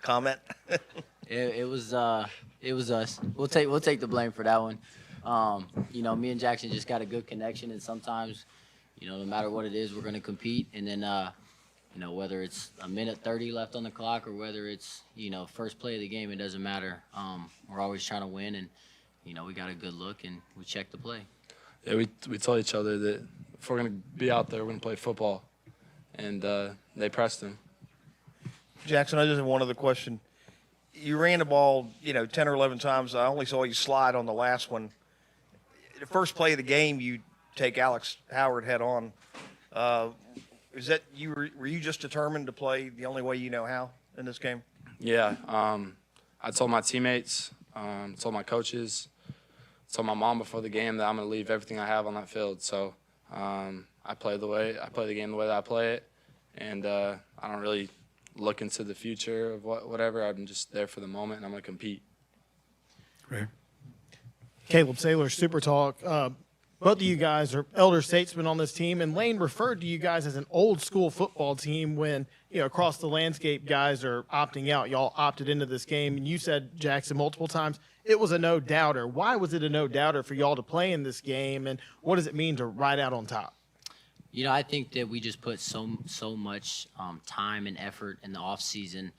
comment? It was us. We'll take the blame for that one. Me and Jaxson just got a good connection, and sometimes, no matter what it is, we're gonna compete. And then, whether it's a minute 30 left on the clock or whether it's first play of the game, it doesn't matter. We're always trying to win, and we got a good look and we check the play. Yeah, we tell each other that if we're gonna be out there, we're gonna play football, and they pressed him. Jaxson, I just have one other question. You ran the ball, 10 or 11 times. I only saw you slide on the last one. The first play of the game, you take Alex Howard head on. Is that were you just determined to play the only way you know how in this game? Yeah, I told my teammates, told my coaches, told my mom before the game that I'm gonna leave everything I have on that field. So I play the game the way that I play it, and I don't really look into the future of whatever. I'm just there for the moment, and I'm going to compete. Great. Caleb Saylor, Super Talk. Both of you guys are elder statesmen on this team, and Lane referred to you guys as an old school football team when, across the landscape guys are opting out. Y'all opted into this game, and you said, Jaxson, multiple times, it was a no-doubter. Why was it a no-doubter for y'all to play in this game, and what does it mean to ride out on top? I think that we just put so much time and effort in the off season.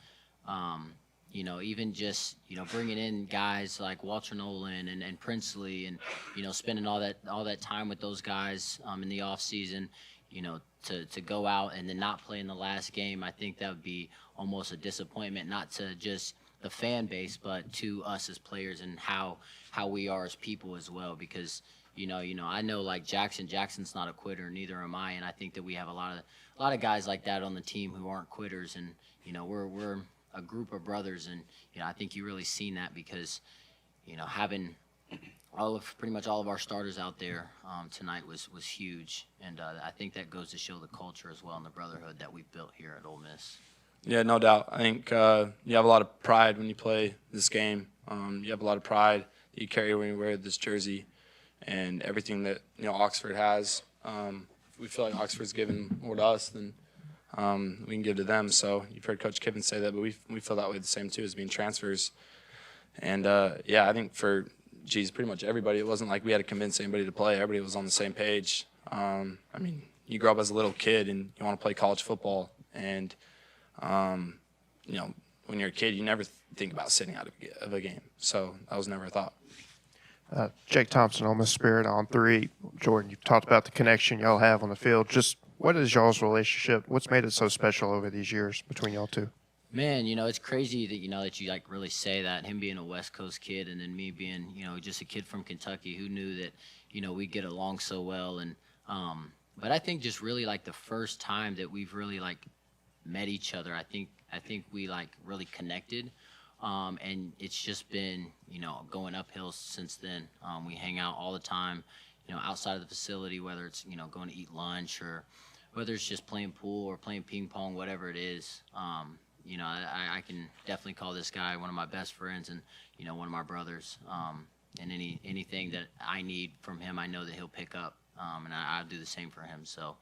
Even just bringing in guys like Walter Nolan and Princely, and spending all that time with those guys in the off season. To go out and then not play in the last game, I think that would be almost a disappointment, not to just the fan base, but to us as players and how we are as people as well. Because I know like Jackson's not a quitter, neither am I, and I think that we have a lot of guys like that on the team who aren't quitters, and we're a group of brothers, and I think you really seen that because having pretty much all of our starters out there tonight was huge, and I think that goes to show the culture as well and the brotherhood that we've built here at Ole Miss. Yeah, no doubt. I think you have a lot of pride when you play this game. You have a lot of pride that you carry when you wear this jersey. And everything that Oxford has, we feel like Oxford's given more to us than we can give to them. So you've heard Coach Kiffin say that, but we feel that way the same too, as being transfers. And I think for pretty much everybody, it wasn't like we had to convince anybody to play. Everybody was on the same page. You grow up as a little kid and you want to play college football, and when you're a kid, you never think about sitting out of a game. So that was never a thought. Jake Thompson, Ole Miss Spirit on 3. Jordan, you've talked about the connection y'all have on the field. Just what is y'all's relationship? What's made it so special over these years between y'all two? Man, it's crazy that that you like really say that. Him being a West Coast kid, and then me being just a kid from Kentucky. Who knew that we get along so well? And but I think just really like the first time that we've really like met each other, I think we like really connected. And it's just been, going uphill since then. We hang out all the time, outside of the facility, whether it's, going to eat lunch or whether it's just playing pool or playing ping pong, whatever it is. I can definitely call this guy one of my best friends and, one of my brothers. And anything that I need from him, I know that he'll pick up. And I'll do the same for him. So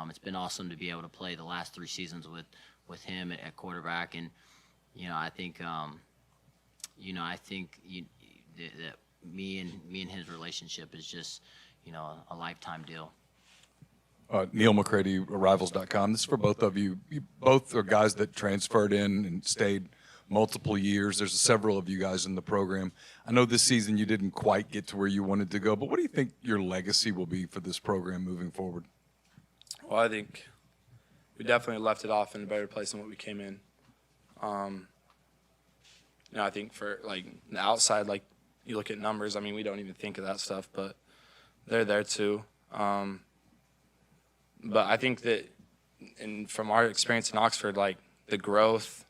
it's been awesome to be able to play the last 3 seasons with him at quarterback. And, I think that me and his relationship is just, a lifetime deal. Neil McCready, Rivals.com. This is for both of you. You both are guys that transferred in and stayed multiple years. There's several of you guys in the program. I know this season you didn't quite get to where you wanted to go, but what do you think your legacy will be for this program moving forward? Well, I think we definitely left it off in a better place than what we came in. I think for like the outside, like you look at numbers, we don't even think of that stuff, but they're there too. But I think that from our experience in Oxford, like the growth,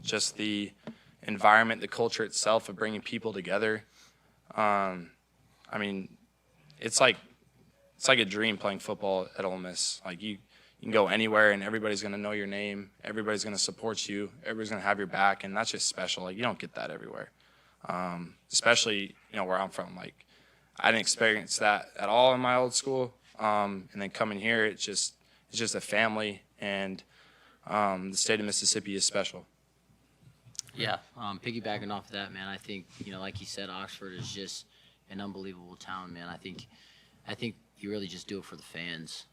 just the environment, the culture itself of bringing people together. It's like a dream playing football at Ole Miss. Like you can go anywhere and everybody's going to know your name. Everybody's going to support you. Everybody's going to have your back, and that's just special. Like you don't get that everywhere, especially where I'm from. Like I didn't experience that at all in my old school, and then coming here, it's just a family, and the state of Mississippi is special. Yeah, piggybacking off of that, man, I think, like you said, Oxford is just an unbelievable town, man. I think you really just do it for the fans.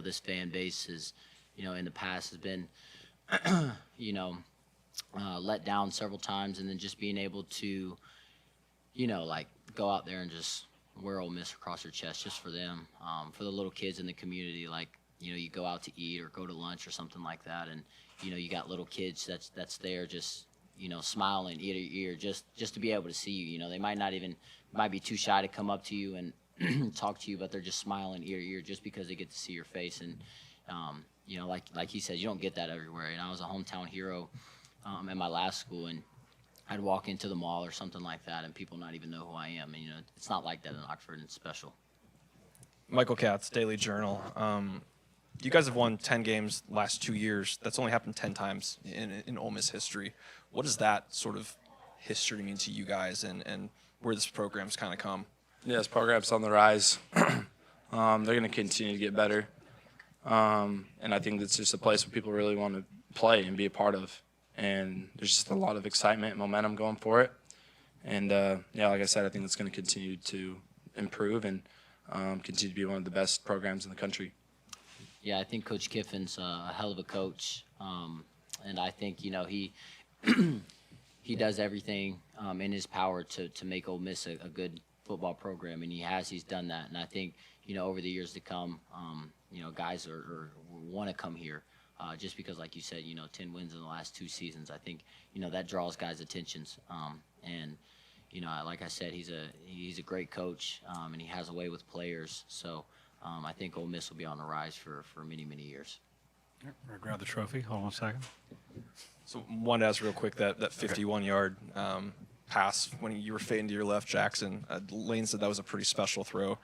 This fan base is, in the past has been, let down several times, and then just being able to, like go out there and just wear Ole Miss across your chest just for them, for the little kids in the community. Like, you go out to eat or go to lunch or something like that, and you got little kids that's there just smiling ear to ear just to be able to see you. They might be too shy to come up to you and talk to you, but they're just smiling ear to ear just because they get to see your face. And like he said, you don't get that everywhere. And I was a hometown hero at my last school, and I'd walk into the mall or something like that, and people not even know who I am. And it's not like that in Oxford, and it's special. Michael Katz, Daily Journal. You guys have won 10 games last 2 years. That's only happened 10 times in Ole Miss history. What does that sort of history mean to you guys, and where this program's kind of come? Yeah, this program's on the rise. They're going to continue to get better. And I think it's just a place where people really want to play and be a part of. And there's just a lot of excitement and momentum going for it. And, like I said, I think it's going to continue to improve and continue to be one of the best programs in the country. Yeah, I think Coach Kiffin's a hell of a coach, and I think he he does everything in his power to make Ole Miss a good football program, and he's done that. And I think over the years to come, guys are want to come here just because, like you said, 10 wins in the last 2 seasons. I think that draws guys' attentions, and like I said, he's a great coach, and he has a way with players. So. I think Ole Miss will be on the rise for many, many years. We're going to grab the trophy. Hold on a second. So wanted to ask real quick that 51-yard pass when you were fading to your left, Jaxson. Lane said that was a pretty special throw.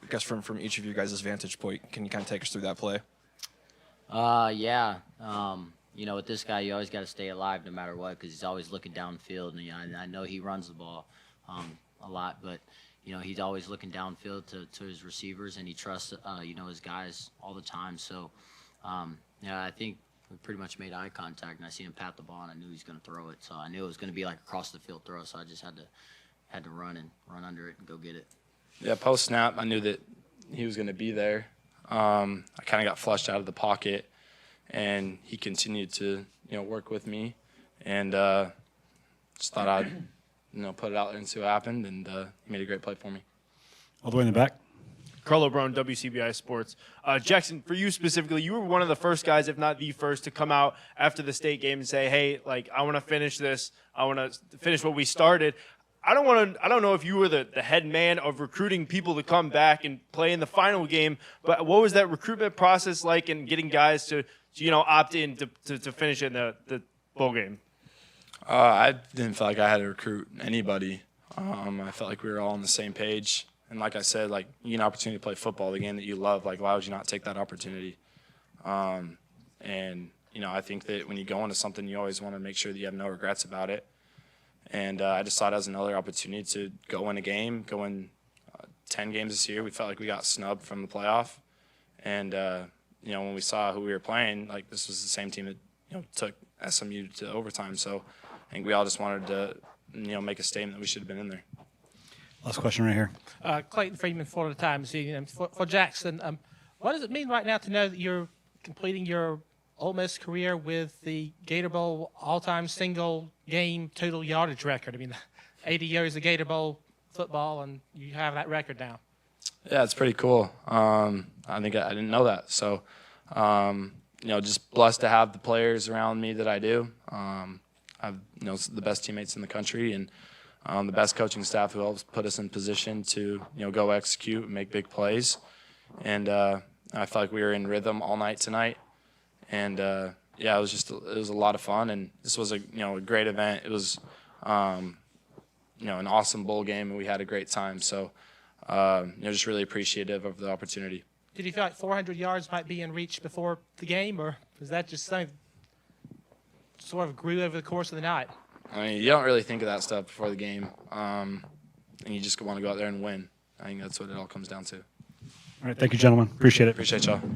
I guess from each of you guys' vantage point, can you kind of take us through that play? Yeah. With this guy, you always got to stay alive no matter what, because he's always looking downfield. And I know he runs the ball a lot, but he's always looking downfield to his receivers, and he trusts, his guys all the time. So, I think we pretty much made eye contact, and I see him pat the ball, and I knew he was going to throw it. So I knew it was going to be like across the field throw. So I just had to run under it and go get it. Yeah, post snap, I knew that he was going to be there. I kind of got flushed out of the pocket, and he continued to work with me, and just thought I'd put it out there and see what happened, and he made a great play for me. All the way in the back. Carlo Brown, WCBI Sports. Jaxson, for you specifically, you were one of the first guys, if not the first, to come out after the state game and say, hey, I want to finish this. I want to finish what we started. I don't know if you were the head man of recruiting people to come back and play in the final game, but what was that recruitment process like in getting guys to opt in to finish in the bowl game? I didn't feel like I had to recruit anybody. I felt like we were all on the same page. And like I said, you get an opportunity to play football, the game that you love. Why would you not take that opportunity? And I think that when you go into something, you always want to make sure that you have no regrets about it. And I just saw it as another opportunity to go win a game, go win 10 games this year. We felt like we got snubbed from the playoff. And, when we saw who we were playing, this was the same team that, took SMU to overtime. So I think we all just wanted to, make a statement that we should have been in there. Last question right here. Clayton Freeman, Florida Times. For Jaxson, what does it mean right now to know that you're completing your Ole Miss career with the Gator Bowl all-time single-game total yardage record? 80 years of Gator Bowl football, and you have that record now. Yeah, it's pretty cool. I think I didn't know that. So, just blessed to have the players around me that I do. I have the best teammates in the country, and the best coaching staff who helps put us in position to go execute and make big plays. And I felt like we were in rhythm all night tonight. And it was a lot of fun, and this was a great event. It was an awesome bowl game, and we had a great time. So just really appreciative of the opportunity. Did you feel like 400 yards might be in reach before the game, or was that just something sort of grew over the course of the night? You don't really think of that stuff before the game, and you just want to go out there and win. I think that's what it all comes down to. All right, thank you, gentlemen. Appreciate it. Appreciate y'all.